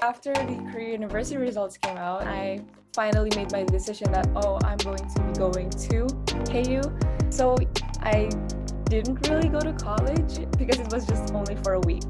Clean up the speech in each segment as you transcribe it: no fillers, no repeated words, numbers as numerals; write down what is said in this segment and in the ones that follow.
After the Korea University results came out, I finally made my decision that, I'm going to be going to KU. So I didn't really go to college because it was just only for a week.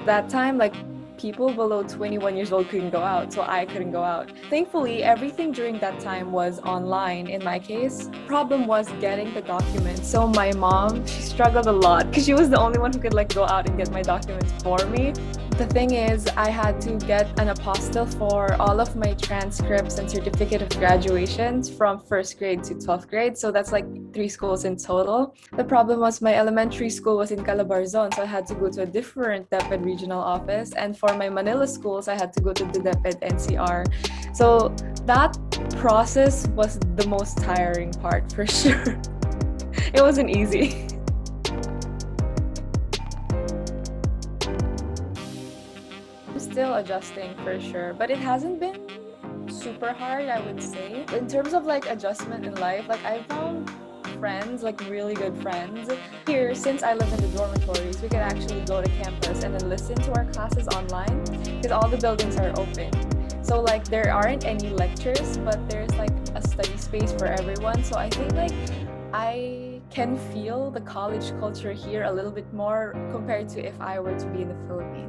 That time, like, people below 21 years old couldn't go out, so I couldn't go out. Thankfully, everything during that time was online in my case. Problem was getting the documents. So my mom, she struggled a lot because she was the only one who could like go out and get my documents for me. The thing is, I had to get an apostille for all of my transcripts and certificate of graduations from 1st grade to 12th grade. So that's like 3 schools in total. The problem was my elementary school was in Calabarzon, so I had to go to a different DepEd regional office. And for my Manila schools, I had to go to the DepEd NCR. So that process was the most tiring part for sure. It wasn't easy. I'm still adjusting for sure, but it hasn't been super hard, I would say. In terms of like adjustment in life, like I found friends, like really good friends. Here, since I live in the dormitories, we can actually go to campus and then listen to our classes online because all the buildings are open. So like there aren't any lectures, but there's like a study space for everyone. So I think like I can feel the college culture here a little bit more compared to if I were to be in the Philippines.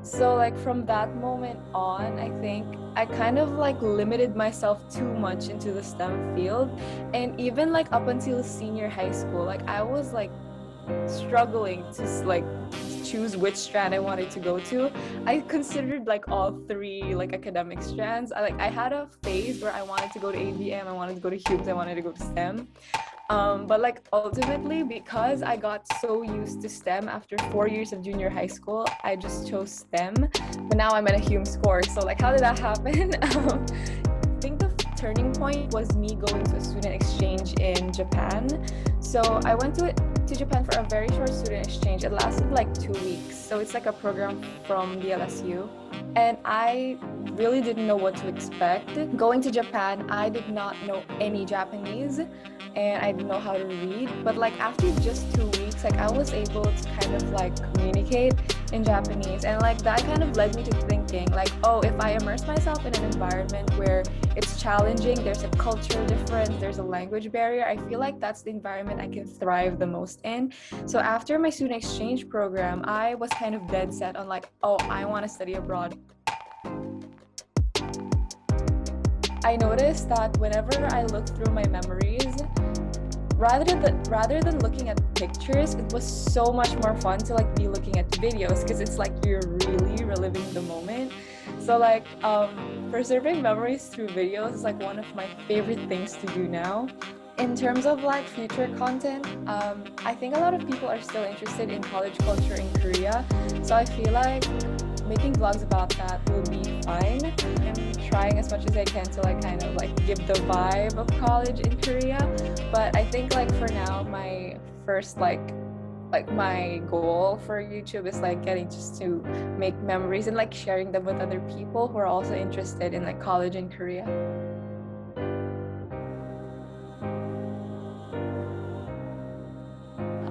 So like from that moment on, I think I kind of like limited myself too much into the STEM field. And even like up until senior high school, like I was like struggling to like choose which strand I wanted to go to. I considered like all 3 like academic strands. I had a phase where I wanted to go to ABM, I wanted to go to Hughes, I wanted to go to STEM. But like ultimately, because I got so used to STEM after 4 years of junior high school, I just chose STEM. But now I'm at a Hume course. So like, how did that happen? I think the turning point was me going to a student exchange in Japan. So I went to Japan for a very short student exchange. It lasted like 2 weeks. So it's like a program from the LSU. And I really didn't know what to expect. Going to Japan, I did not know any Japanese and I didn't know how to read. But like after just 2 weeks, like I was able to kind of like communicate in Japanese. And like that kind of led me to thinking like, if I immerse myself in an environment where it's challenging, there's a cultural difference, there's a language barrier, I feel like that's the environment I can thrive the most in. So after my student exchange program, I was kind of dead set on like, I want to study abroad. I noticed that whenever I look through my memories, rather than looking at pictures, it was so much more fun to like be looking at videos because it's like you're really reliving the moment. So like preserving memories through videos is like one of my favorite things to do now. In terms of like future content, I think a lot of people are still interested in college culture in Korea. So I feel like making vlogs about that will be fine. I'm trying as much as I can to like kind of like give the vibe of college in Korea. But I think like for now, my first like my goal for YouTube is like getting just to make memories and like sharing them with other people who are also interested in like college in Korea.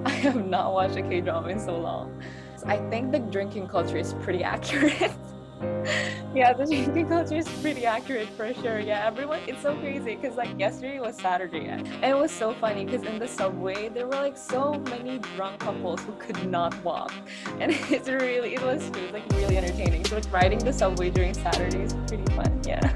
I have not watched a K-drama in so long. I think the drinking culture is pretty accurate. Yeah, the drinking culture is pretty accurate for sure. Yeah, everyone, it's so crazy because like yesterday was Saturday and it was so funny because in the subway there were like so many drunk couples who could not walk, and it was like really entertaining. So like riding the subway during Saturday is pretty fun. Yeah.